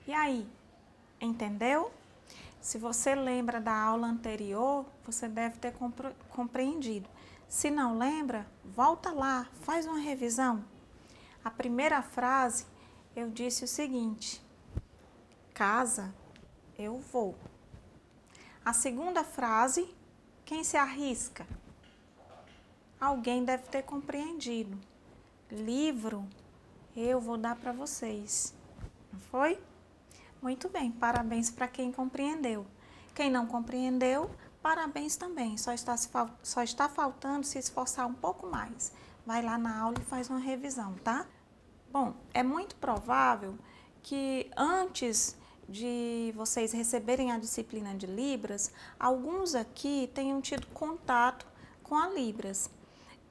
E aí, entendeu? Se você lembra da aula anterior, você deve ter compreendido. Se não lembra, volta lá, faz uma revisão. A primeira frase, eu disse o seguinte: casa, eu vou. A segunda frase, quem se arrisca? Alguém deve ter compreendido. Livro, eu vou dar para vocês. Não foi? Muito bem, parabéns para quem compreendeu. Quem não compreendeu, parabéns também. Só está faltando se esforçar um pouco mais. Vai lá na aula e faz uma revisão, tá? Bom, é muito provável que antes de vocês receberem a disciplina de Libras, alguns aqui tenham tido contato com a Libras.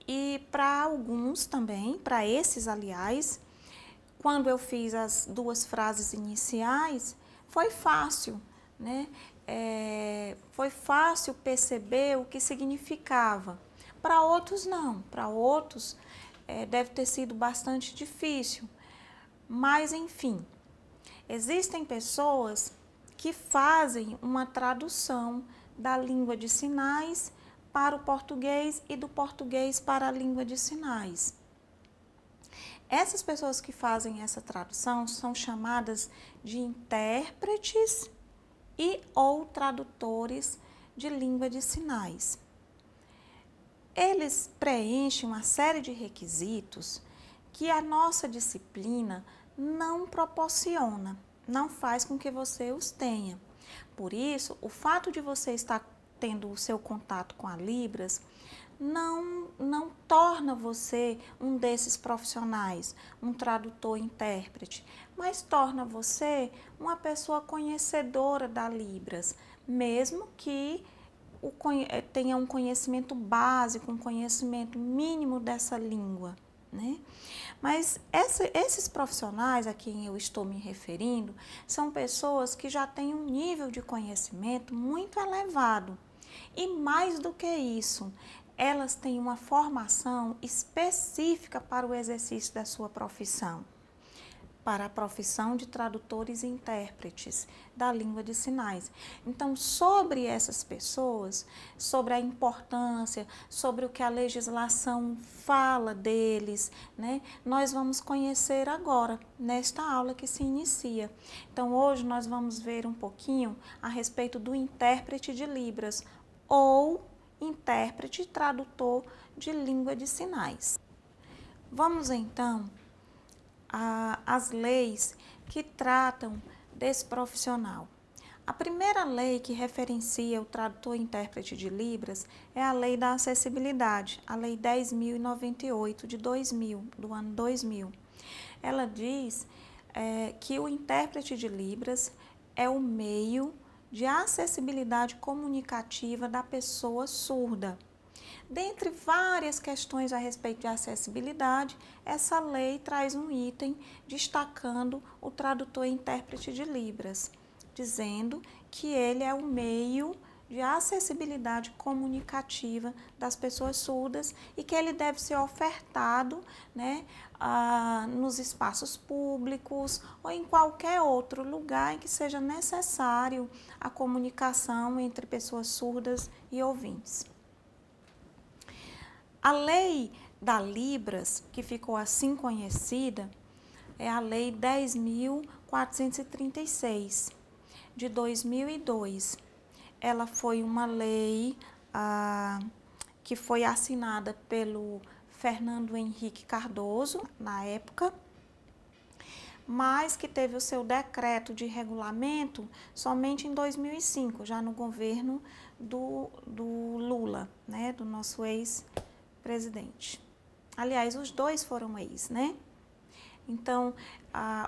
E para alguns também, para esses aliás, quando eu fiz as duas frases iniciais, foi fácil, né? Foi fácil perceber o que significava. Para outros não, para outros deve ter sido bastante difícil. Mas enfim, existem pessoas que fazem uma tradução da língua de sinais para o português e do português para a língua de sinais. Essas pessoas que fazem essa tradução são chamadas de intérpretes e ou tradutores de língua de sinais. Eles preenchem uma série de requisitos que a nossa disciplina não proporciona, não faz com que você os tenha. Por isso, o fato de você estar tendo o seu contato com a Libras não torna você um desses profissionais, um tradutor, intérprete, mas torna você uma pessoa conhecedora da Libras, mesmo que tenha um conhecimento básico, um conhecimento mínimo dessa língua, né? Mas esses profissionais a quem eu estou me referindo são pessoas que já têm um nível de conhecimento muito elevado. E mais do que isso, elas têm uma formação específica para o exercício da sua profissão, para a profissão de tradutores e intérpretes da língua de sinais. Então, sobre essas pessoas, sobre a importância, sobre o que a legislação fala deles, né, nós vamos conhecer agora, nesta aula que se inicia. Então, hoje nós vamos ver um pouquinho a respeito do intérprete de Libras, ou intérprete e tradutor de língua de sinais. Vamos então às leis que tratam desse profissional. A primeira lei que referencia o tradutor e intérprete de Libras é a Lei da Acessibilidade, a Lei 10.098 de 2000, do ano 2000. Ela diz que o intérprete de Libras é o meio de acessibilidade comunicativa da pessoa surda. Dentre várias questões a respeito de acessibilidade, essa lei traz um item destacando o tradutor e intérprete de Libras, dizendo que ele é o meio de acessibilidade comunicativa das pessoas surdas e que ele deve ser ofertado, né, nos espaços públicos ou em qualquer outro lugar em que seja necessário a comunicação entre pessoas surdas e ouvintes. A lei da Libras, que ficou assim conhecida, é a Lei 10.436, de 2002. Ela foi uma lei que foi assinada pelo Fernando Henrique Cardoso, na época, mas que teve o seu decreto de regulamento somente em 2005, já no governo do Lula, né, do nosso ex-presidente. Aliás, os dois foram ex, né? Então,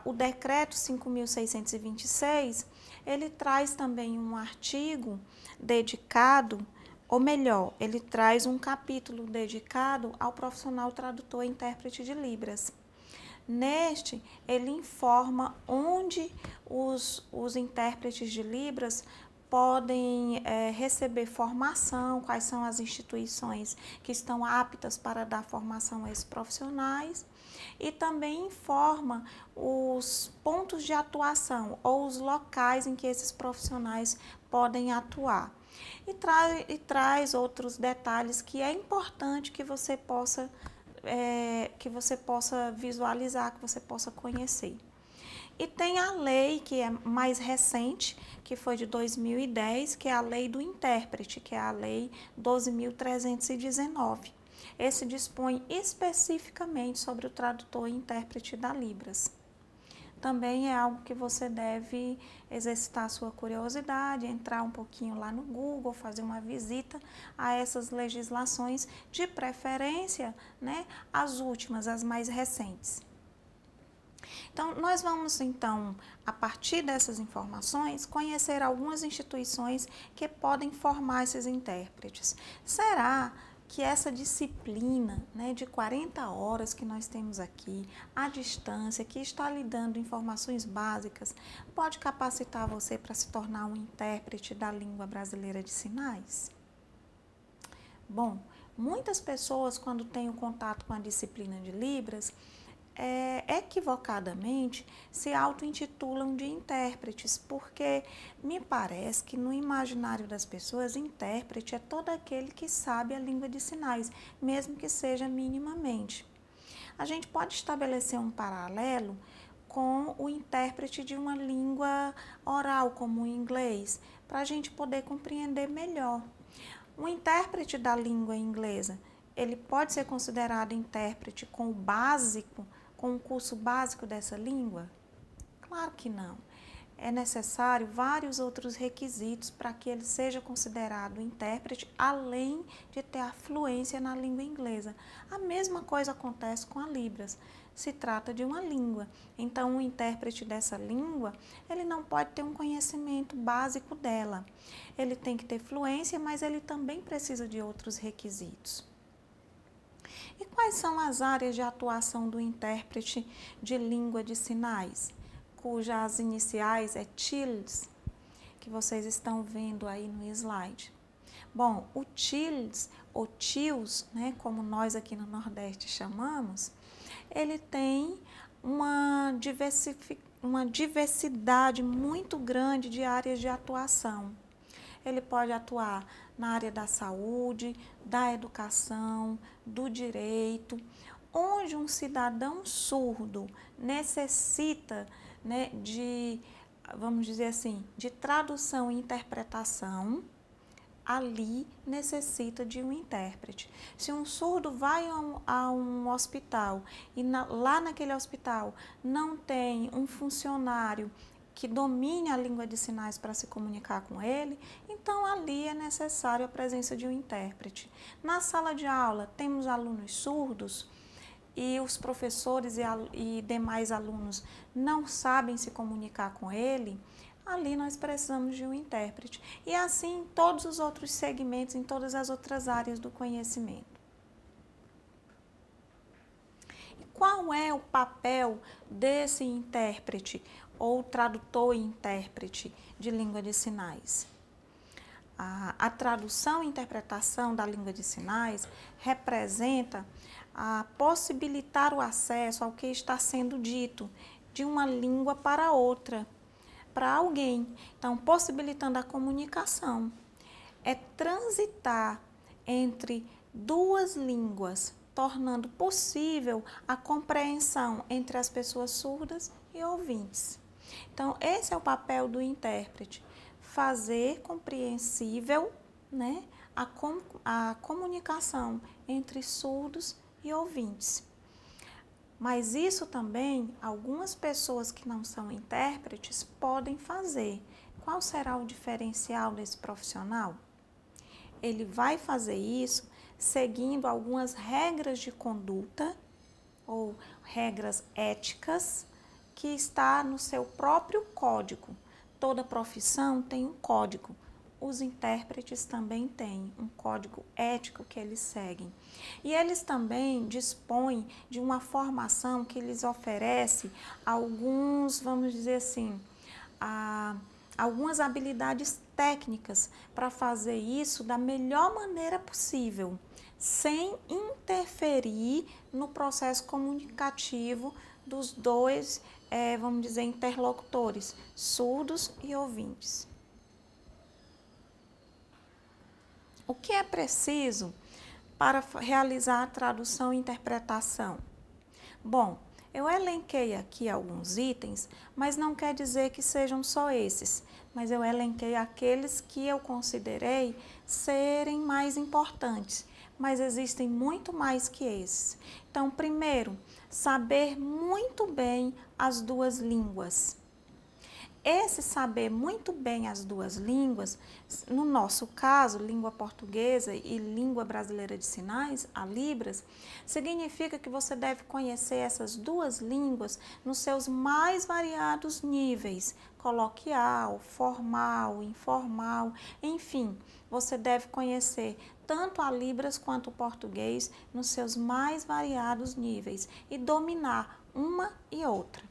o decreto 5.626, ele traz também um artigo dedicado, ou melhor, ele traz um capítulo dedicado ao profissional tradutor e intérprete de Libras. Neste, ele informa onde os intérpretes de Libras podem receber formação, quais são as instituições que estão aptas para dar formação a esses profissionais, e também informa os pontos de atuação ou os locais em que esses profissionais podem atuar. E traz outros detalhes que é importante que você possa visualizar, que você possa conhecer. E tem a lei que é mais recente, que foi de 2010, que é a lei do intérprete, que é a lei 12.319. Esse dispõe especificamente sobre o tradutor e intérprete da Libras. Também é algo que você deve exercitar a sua curiosidade, entrar um pouquinho lá no Google, fazer uma visita a essas legislações, de preferência, né, as últimas, as mais recentes. Então, nós vamos, então, a partir dessas informações, conhecer algumas instituições que podem formar esses intérpretes. Será que essa disciplina, né, de 40 horas que nós temos aqui, à distância, que está lhe dando informações básicas, pode capacitar você para se tornar um intérprete da língua brasileira de sinais? Bom, muitas pessoas, quando têm o contato com a disciplina de Libras, equivocadamente se auto-intitulam de intérpretes, porque me parece que no imaginário das pessoas, intérprete é todo aquele que sabe a língua de sinais, mesmo que seja minimamente. A gente pode estabelecer um paralelo com o intérprete de uma língua oral, como o inglês, para a gente poder compreender melhor. O intérprete da língua inglesa, ele pode ser considerado intérprete com o básico, com o curso básico dessa língua? Claro que não. É necessário vários outros requisitos para que ele seja considerado intérprete, além de ter a fluência na língua inglesa. A mesma coisa acontece com a Libras. Se trata de uma língua. Então, o intérprete dessa língua, ele não pode ter um conhecimento básico dela. Ele tem que ter fluência, mas ele também precisa de outros requisitos. E quais são as áreas de atuação do intérprete de língua de sinais, cujas iniciais é TILS, que vocês estão vendo aí no slide? Bom, o TILS, ou TILS, né, como nós aqui no Nordeste chamamos, ele tem uma diversidade muito grande de áreas de atuação. Ele pode atuar na área da saúde, da educação, do direito, onde um cidadão surdo necessita, né, vamos dizer assim, de tradução e interpretação, ali necessita de um intérprete. Se um surdo vai a um hospital e lá naquele hospital não tem um funcionário que domine a língua de sinais para se comunicar com ele, então ali é necessário a presença de um intérprete. Na sala de aula, temos alunos surdos e os professores e demais alunos não sabem se comunicar com ele, ali nós precisamos de um intérprete. E assim em todos os outros segmentos, em todas as outras áreas do conhecimento. E qual é o papel desse intérprete ou tradutor e intérprete de língua de sinais? A tradução e interpretação da língua de sinais representa possibilitar o acesso ao que está sendo dito de uma língua para outra, para alguém. Então, possibilitando a comunicação. É transitar entre duas línguas, tornando possível a compreensão entre as pessoas surdas e ouvintes. Então, esse é o papel do intérprete, fazer compreensível, né, a comunicação entre surdos e ouvintes. Mas isso também, algumas pessoas que não são intérpretes podem fazer. Qual será o diferencial desse profissional? Ele vai fazer isso seguindo algumas regras de conduta ou regras éticas que está no seu próprio código. Toda profissão tem um código. Os intérpretes também têm um código ético que eles seguem. E eles também dispõem de uma formação que lhes oferece alguns, vamos dizer assim, algumas habilidades técnicas para fazer isso da melhor maneira possível, sem interferir no processo comunicativo dos dois, vamos dizer, interlocutores, surdos e ouvintes. O que é preciso para realizar a tradução e interpretação? Bom, eu elenquei aqui alguns itens, mas não quer dizer que sejam só esses, mas eu elenquei aqueles que eu considerei serem mais importantes, mas existem muito mais que esses. Então, primeiro, saber muito bem as duas línguas. Esse saber muito bem as duas línguas, no nosso caso, língua portuguesa e língua brasileira de sinais, a Libras, significa que você deve conhecer essas duas línguas nos seus mais variados níveis, coloquial, formal, informal, enfim, você deve conhecer tanto a Libras quanto o português nos seus mais variados níveis e dominar uma e outra.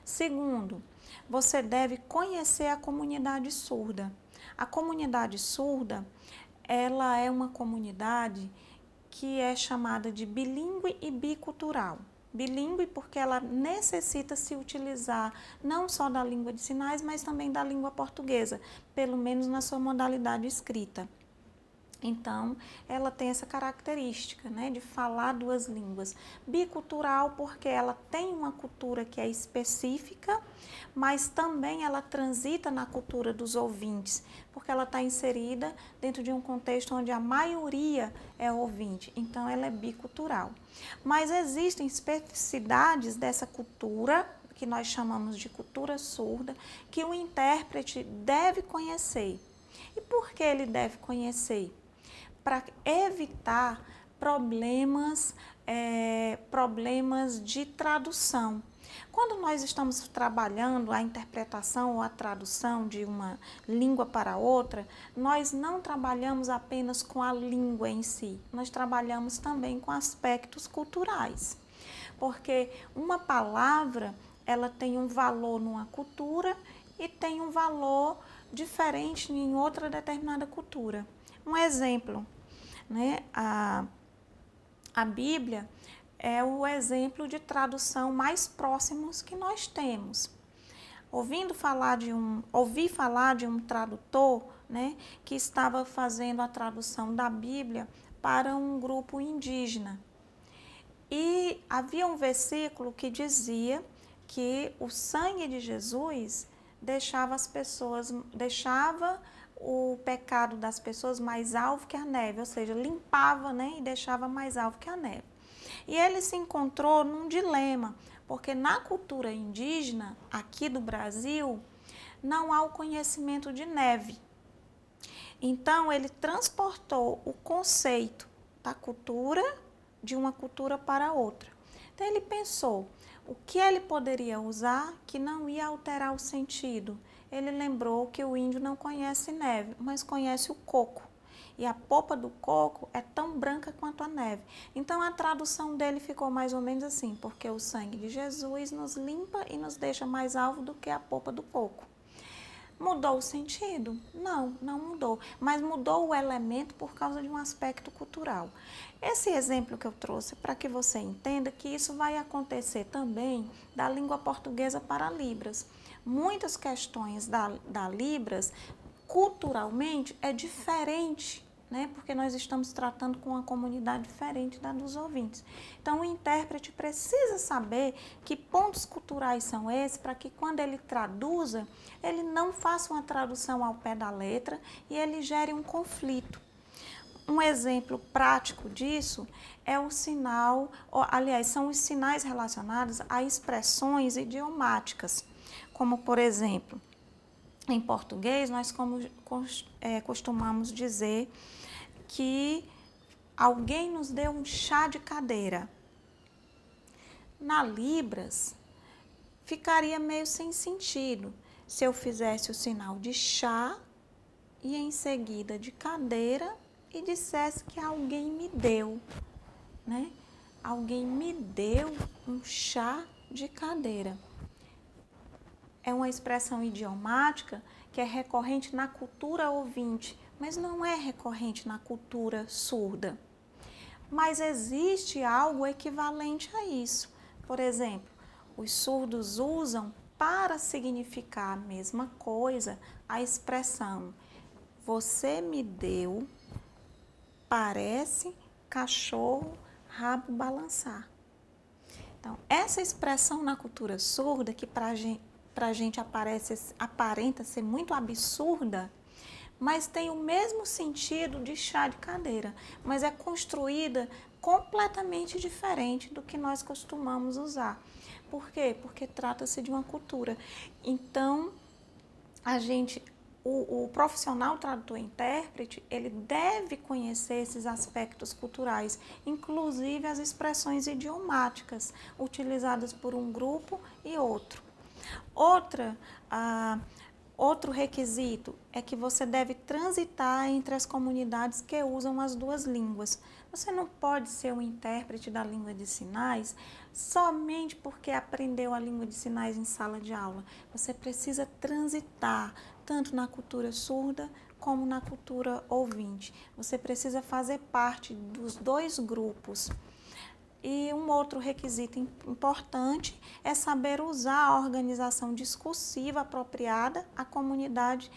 Segundo, você deve conhecer a comunidade surda. A comunidade surda, ela é uma comunidade que é chamada de bilíngue e bicultural. Bilíngue porque ela necessita se utilizar não só da língua de sinais, mas também da língua portuguesa, pelo menos na sua modalidade escrita. Então, ela tem essa característica, né, de falar duas línguas. Bicultural porque ela tem uma cultura que é específica, mas também ela transita na cultura dos ouvintes, porque ela está inserida dentro de um contexto onde a maioria é ouvinte. Então, ela é bicultural. Mas existem especificidades dessa cultura, que nós chamamos de cultura surda, que o intérprete deve conhecer. E por que ele deve conhecer? Para evitar problemas de tradução. Quando nós estamos trabalhando a interpretação ou a tradução de uma língua para outra, nós não trabalhamos apenas com a língua em si, nós trabalhamos também com aspectos culturais. Porque uma palavra, ela tem um valor numa cultura e tem um valor diferente em outra determinada cultura. Um exemplo, né? A Bíblia é o exemplo de tradução mais próximos que nós temos. Ouvi falar de um tradutor, né, que estava fazendo a tradução da Bíblia para um grupo indígena. E havia um versículo que dizia que o sangue de Jesus deixava o pecado das pessoas mais alvo que a neve, ou seja, limpava, né, e deixava mais alvo que a neve. E ele se encontrou num dilema, porque na cultura indígena, aqui do Brasil, não há o conhecimento de neve. Então, ele transportou o conceito da cultura de uma cultura para outra. Então, ele pensou o que ele poderia usar que não ia alterar o sentido. Ele lembrou que o índio não conhece neve, mas conhece o coco. E a polpa do coco é tão branca quanto a neve. Então, a tradução dele ficou mais ou menos assim, porque o sangue de Jesus nos limpa e nos deixa mais alvo do que a polpa do coco. Mudou o sentido? Não, não mudou. Mas mudou o elemento por causa de um aspecto cultural. Esse exemplo que eu trouxe para que você entenda que isso vai acontecer também da língua portuguesa para Libras. Muitas questões da Libras, culturalmente, é diferente, né? Porque nós estamos tratando com uma comunidade diferente da dos ouvintes. Então, o intérprete precisa saber que pontos culturais são esses para que, quando ele traduza, ele não faça uma tradução ao pé da letra e ele gere um conflito. Um exemplo prático disso é o sinal, aliás, são os sinais relacionados a expressões idiomáticas, como, por exemplo, em português, nós costumamos dizer que alguém nos deu um chá de cadeira. Na Libras, ficaria meio sem sentido se eu fizesse o sinal de chá e em seguida de cadeira e dissesse que alguém me deu, né? Alguém me deu um chá de cadeira. é uma expressão idiomática que é recorrente na cultura ouvinte, mas não é recorrente na cultura surda. Mas existe algo equivalente a isso. Por exemplo, os surdos usam para significar a mesma coisa a expressão "você me deu, parece cachorro rabo balançar". Então, essa expressão na cultura surda, que para a gente aparenta ser muito absurda, mas tem o mesmo sentido de chá de cadeira, mas é construída completamente diferente do que nós costumamos usar. Por quê? Porque trata-se de uma cultura. Então, o profissional tradutor-intérprete, ele deve conhecer esses aspectos culturais, inclusive as expressões idiomáticas utilizadas por um grupo e outro. Outro requisito é que você deve transitar entre as comunidades que usam as duas línguas. Você não pode ser um intérprete da língua de sinais somente porque aprendeu a língua de sinais em sala de aula. Você precisa transitar tanto na cultura surda como na cultura ouvinte. Você precisa fazer parte dos dois grupos. E um outro requisito importante é saber usar a organização discursiva apropriada à comunidade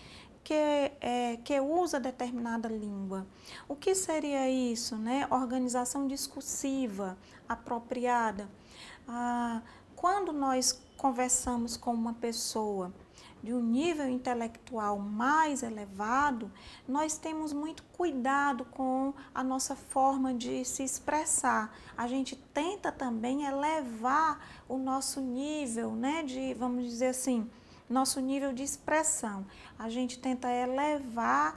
que usa determinada língua. O que seria isso, né? Organização discursiva apropriada. Quando nós conversamos com uma pessoa de um nível intelectual mais elevado, nós temos muito cuidado com a nossa forma de se expressar. A gente tenta também elevar o nosso nível, né, vamos dizer assim, nosso nível de expressão. A gente tenta elevar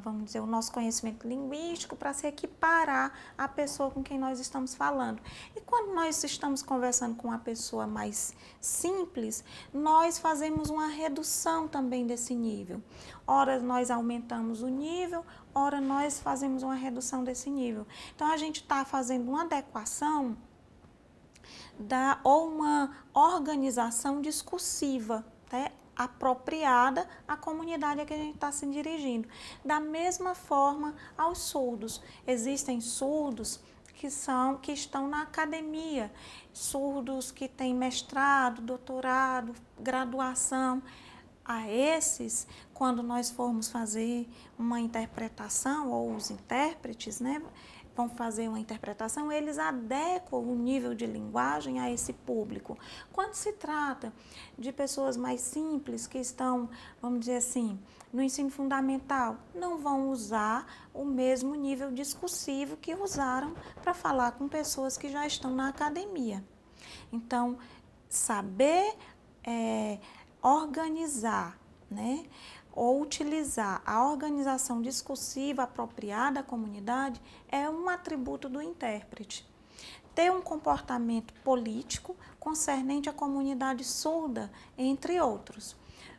vamos dizer, o nosso conhecimento linguístico para se equiparar à pessoa com quem nós estamos falando. E quando nós estamos conversando com uma pessoa mais simples, nós fazemos uma redução também desse nível. Ora nós aumentamos o nível, ora nós fazemos uma redução desse nível. Então a gente está fazendo uma adequação ou uma organização discursiva, né, apropriada à comunidade a que a gente está se dirigindo. Da mesma forma aos surdos. Existem surdos que estão na academia, surdos que têm mestrado, doutorado, graduação. A esses, quando nós formos fazer uma interpretação, ou os intérpretes, né, vão fazer uma interpretação, eles adequam o nível de linguagem a esse público. Quando se trata de pessoas mais simples, que estão, vamos dizer assim, no ensino fundamental, não vão usar o mesmo nível discursivo que usaram para falar com pessoas que já estão na academia. Então, saber organizar, né, ou utilizar a organização discursiva apropriada à comunidade é um atributo do intérprete. Ter um comportamento político concernente à comunidade surda, entre outros.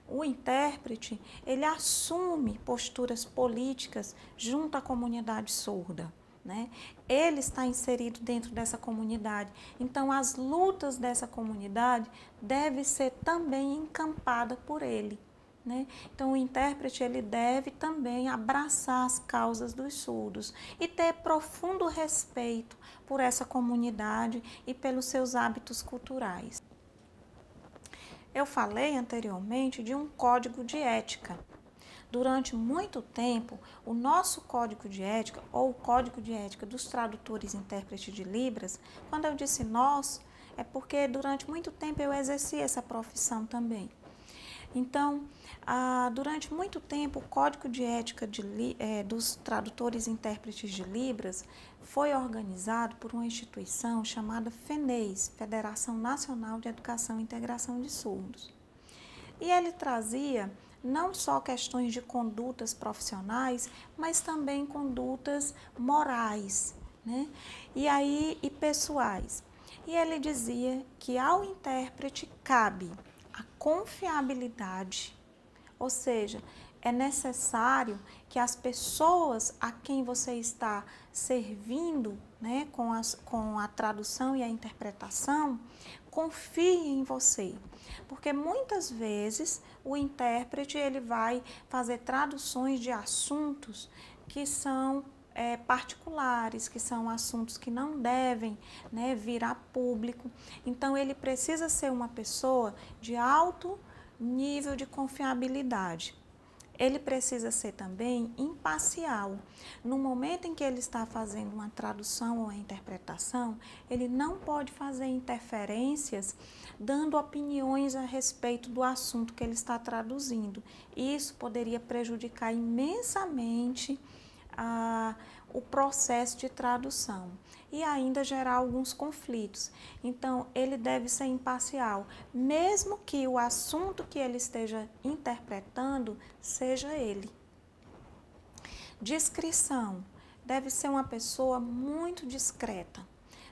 O intérprete, ele assume posturas políticas junto à comunidade surda, né? Ele está inserido dentro dessa comunidade. Então, as lutas dessa comunidade devem ser também encampadas por ele, né? Então, o intérprete, ele deve também abraçar as causas dos surdos e ter profundo respeito por essa comunidade e pelos seus hábitos culturais. Eu falei anteriormente de um código de ética. Durante muito tempo, o nosso código de ética, ou o código de ética dos tradutores e intérpretes de Libras, quando eu disse nós, é porque durante muito tempo eu exerci essa profissão também. Então, durante muito tempo, o Código de Ética dos Tradutores e Intérpretes de Libras foi organizado por uma instituição chamada FENEIS, Federação Nacional de Educação e Integração de Surdos. E ele trazia não só questões de condutas profissionais, mas também condutas morais, né? E pessoais. E ele dizia que ao intérprete cabe a confiabilidade, ou seja, é necessário que as pessoas a quem você está servindo, né, com a tradução e a interpretação, confie em você, porque muitas vezes o intérprete ele vai fazer traduções de assuntos que são particulares, que são assuntos que não devem, né, vir a público. Então ele precisa ser uma pessoa de alto nível de confiabilidade. Ele precisa ser também imparcial. No momento em que ele está fazendo uma tradução ou uma interpretação, ele não pode fazer interferências dando opiniões a respeito do assunto que ele está traduzindo. Isso poderia prejudicar imensamente o processo de tradução e ainda gerar alguns conflitos. Então, ele deve ser imparcial, mesmo que o assunto que ele esteja interpretando seja ele. Discrição. Deve ser uma pessoa muito discreta,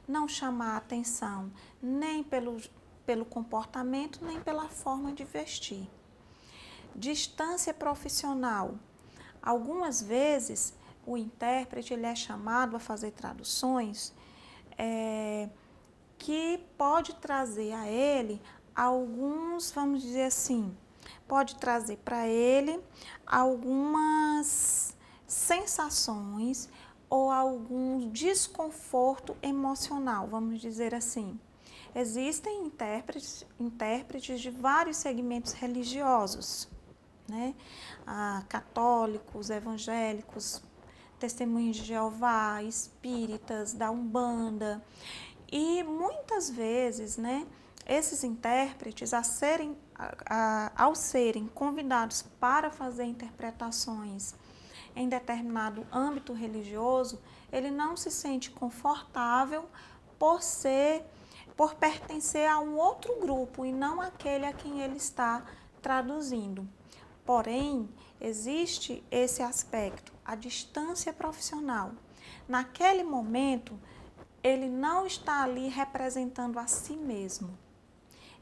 não chamar a atenção nem pelo comportamento, nem pela forma de vestir. Distância profissional. Algumas vezes, o intérprete ele é chamado a fazer traduções que pode trazer a ele alguns, vamos dizer assim, pode trazer para ele algumas sensações ou algum desconforto emocional, vamos dizer assim. Existem intérpretes de vários segmentos religiosos, né? Católicos, evangélicos, Testemunhos de Jeová, espíritas, da Umbanda. E muitas vezes, né, esses intérpretes, ao serem convidados para fazer interpretações em determinado âmbito religioso, ele não se sente confortável por pertencer a um outro grupo e não aquele a quem ele está traduzindo. Porém, existe esse aspecto, a distância profissional. Naquele momento, ele não está ali representando a si mesmo.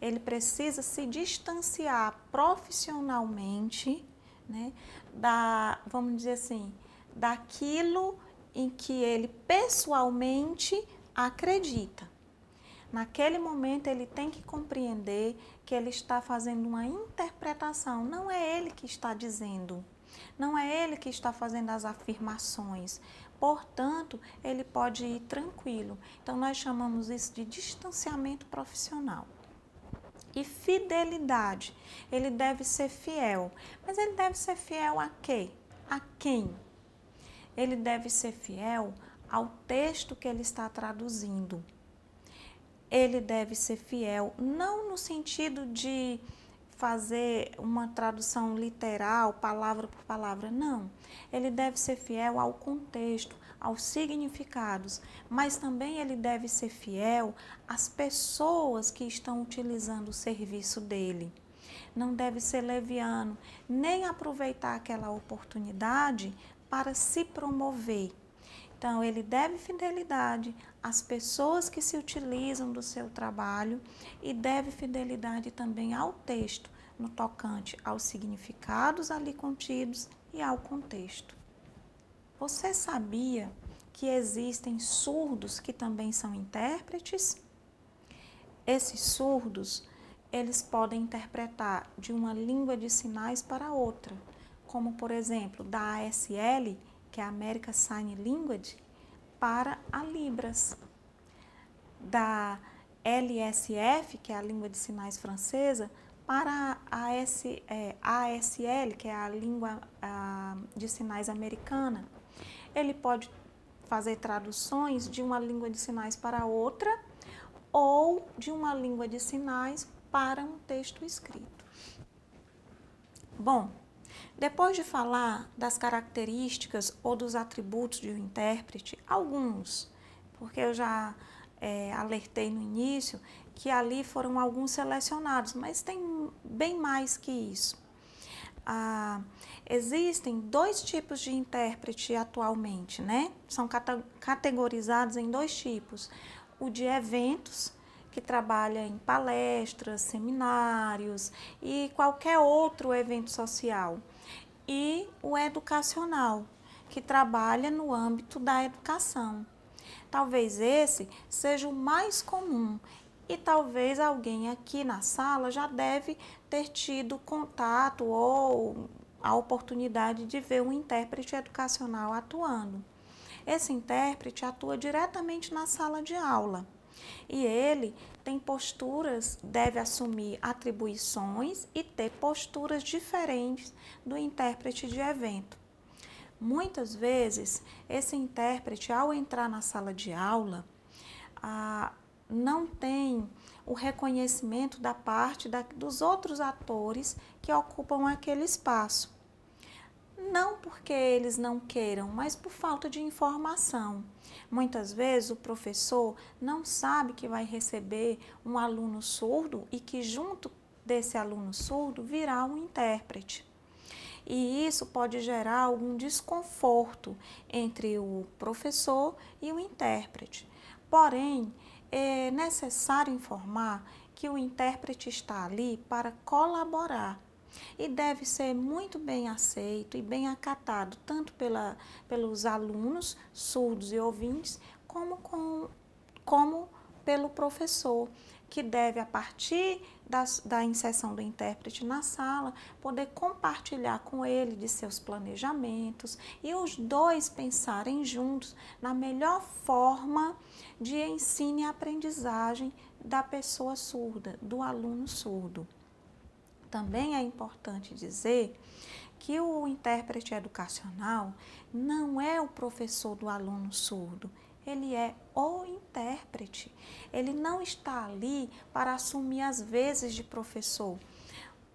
Ele precisa se distanciar profissionalmente, né, vamos dizer assim, daquilo em que ele pessoalmente acredita. Naquele momento, ele tem que compreender que ele está fazendo uma interpretação, não é ele que está dizendo, não é ele que está fazendo as afirmações. Portanto, ele pode ir tranquilo. Então, nós chamamos isso de distanciamento profissional. E fidelidade, ele deve ser fiel. Mas ele deve ser fiel a quê? A quem? Ele deve ser fiel ao texto que ele está traduzindo. Ele deve ser fiel, não no sentido de fazer uma tradução literal, palavra por palavra, não. Ele deve ser fiel ao contexto, aos significados, mas também ele deve ser fiel às pessoas que estão utilizando o serviço dele. Não deve ser leviano, nem aproveitar aquela oportunidade para se promover. Então, ele deve fidelidade às pessoas que se utilizam do seu trabalho e deve fidelidade também ao texto, no tocante aos significados ali contidos e ao contexto. Você sabia que existem surdos que também são intérpretes? Esses surdos, eles podem interpretar de uma língua de sinais para outra, como, por exemplo, da ASL, que é a American Sign Language, para a Libras, da LSF, que é a língua de sinais francesa, para a ASL, que é a língua de sinais americana. Ele pode fazer traduções de uma língua de sinais para outra ou de uma língua de sinais para um texto escrito. Bom, depois de falar das características ou dos atributos de um intérprete, alguns, porque eu já alertei no início que ali foram alguns selecionados, mas tem bem mais que isso. Existem dois tipos de intérprete atualmente, né? São categorizados em dois tipos. O de eventos, que trabalha em palestras, seminários e qualquer outro evento social. E o educacional, que trabalha no âmbito da educação. Talvez esse seja o mais comum e talvez alguém aqui na sala já deve ter tido contato ou a oportunidade de ver um intérprete educacional atuando. Esse intérprete atua diretamente na sala de aula e ele tem posturas, deve assumir atribuições e ter posturas diferentes do intérprete de evento. Muitas vezes, esse intérprete, ao entrar na sala de aula, não tem o reconhecimento da parte dos outros atores que ocupam aquele espaço. Não porque eles não queiram, mas por falta de informação. Muitas vezes o professor não sabe que vai receber um aluno surdo e que junto desse aluno surdo virá um intérprete. E isso pode gerar algum desconforto entre o professor e o intérprete. Porém, é necessário informar que o intérprete está ali para colaborar e deve ser muito bem aceito e bem acatado, tanto pelos alunos surdos e ouvintes, como pelo professor, que deve, a partir da inserção do intérprete na sala, poder compartilhar com ele de seus planejamentos e os dois pensarem juntos na melhor forma de ensino e aprendizagem da pessoa surda, do aluno surdo. Também é importante dizer que o intérprete educacional não é o professor do aluno surdo, ele é o intérprete. Ele não está ali para assumir as vezes de professor.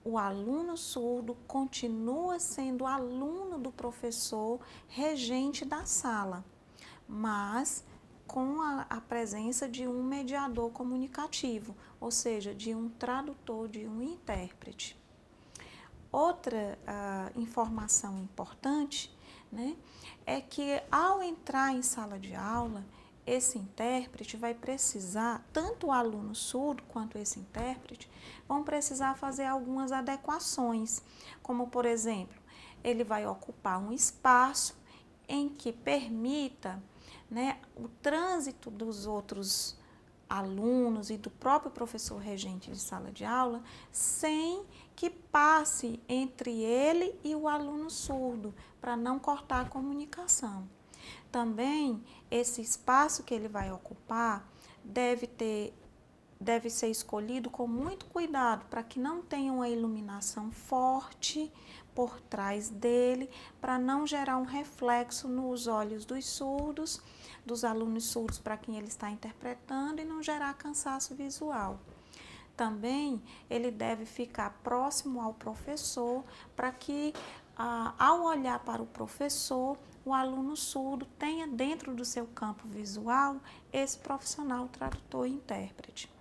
O aluno surdo continua sendo aluno do professor regente da sala, mas com a presença de um mediador comunicativo, ou seja, de um tradutor, de um intérprete. Outra informação importante, né, é que ao entrar em sala de aula, esse intérprete vai precisar, tanto o aluno surdo quanto esse intérprete, vão precisar fazer algumas adequações, como por exemplo, ele vai ocupar um espaço em que permita, né, o trânsito dos outros alunos e do próprio professor regente de sala de aula, sem que passe entre ele e o aluno surdo, para não cortar a comunicação. Também, esse espaço que ele vai ocupar deve ser escolhido com muito cuidado, para que não tenha uma iluminação forte por trás dele, para não gerar um reflexo nos olhos dos surdos, dos alunos surdos para quem ele está interpretando, e não gerar cansaço visual. Também ele deve ficar próximo ao professor, para que ao olhar para o professor, o aluno surdo tenha dentro do seu campo visual esse profissional tradutor e intérprete.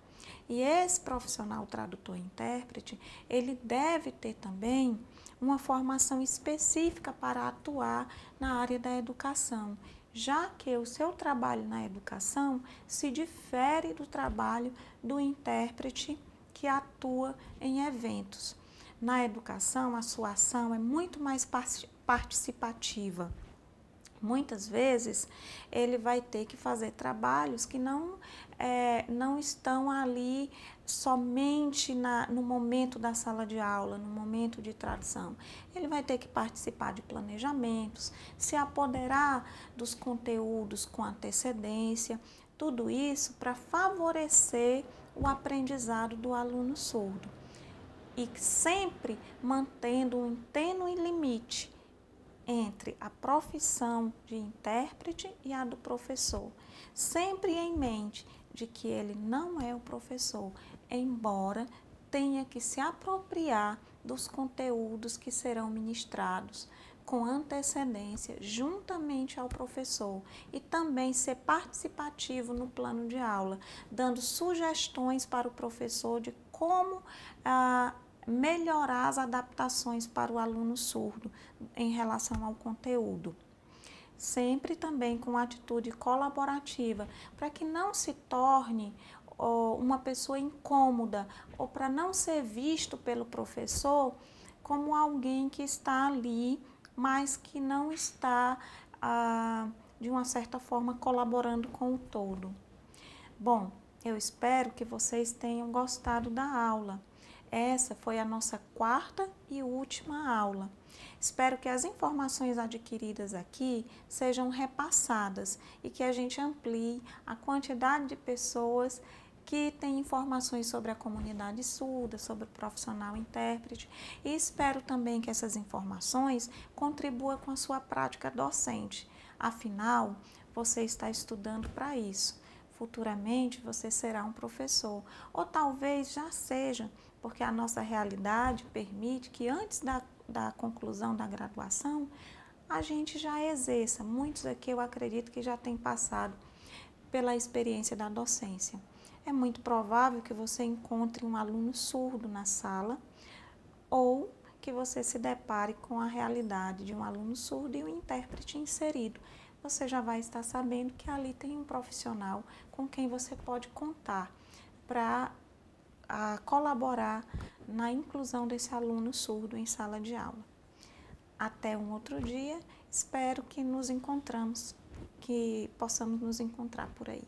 E esse profissional tradutor e intérprete, ele deve ter também uma formação específica para atuar na área da educação, já que o seu trabalho na educação se difere do trabalho do intérprete que atua em eventos. Na educação, a sua ação é muito mais participativa. Muitas vezes, ele vai ter que fazer trabalhos que não estão ali somente no momento da sala de aula, no momento de tradução. Ele vai ter que participar de planejamentos, se apoderar dos conteúdos com antecedência, tudo isso para favorecer o aprendizado do aluno surdo. E sempre mantendo um tênue limite entre a profissão de intérprete e a do professor, sempre em mente de que ele não é o professor, embora tenha que se apropriar dos conteúdos que serão ministrados com antecedência juntamente ao professor, e também ser participativo no plano de aula, dando sugestões para o professor de como melhorar as adaptações para o aluno surdo em relação ao conteúdo. Sempre também com atitude colaborativa, para que não se torne uma pessoa incômoda, ou para não ser visto pelo professor como alguém que está ali, mas que não está, de uma certa forma, colaborando com o todo. Bom, Eu espero que vocês tenham gostado da aula. Essa foi a nossa quarta e última aula. Espero que as informações adquiridas aqui sejam repassadas e que a gente amplie a quantidade de pessoas que têm informações sobre a comunidade surda, sobre o profissional intérprete, e espero também que essas informações contribuam com a sua prática docente. Afinal, você está estudando para isso. Futuramente você será um professor, ou talvez já seja, porque a nossa realidade permite que antes da conclusão da graduação, a gente já exerça. Muitos aqui eu acredito que já têm passado pela experiência da docência. É muito provável que você encontre um aluno surdo na sala ou que você se depare com a realidade de um aluno surdo e um intérprete inserido. Você já vai estar sabendo que ali tem um profissional com quem você pode contar para colaborar na inclusão desse aluno surdo em sala de aula. Até um outro dia, espero que nos encontramos, que possamos nos encontrar por aí.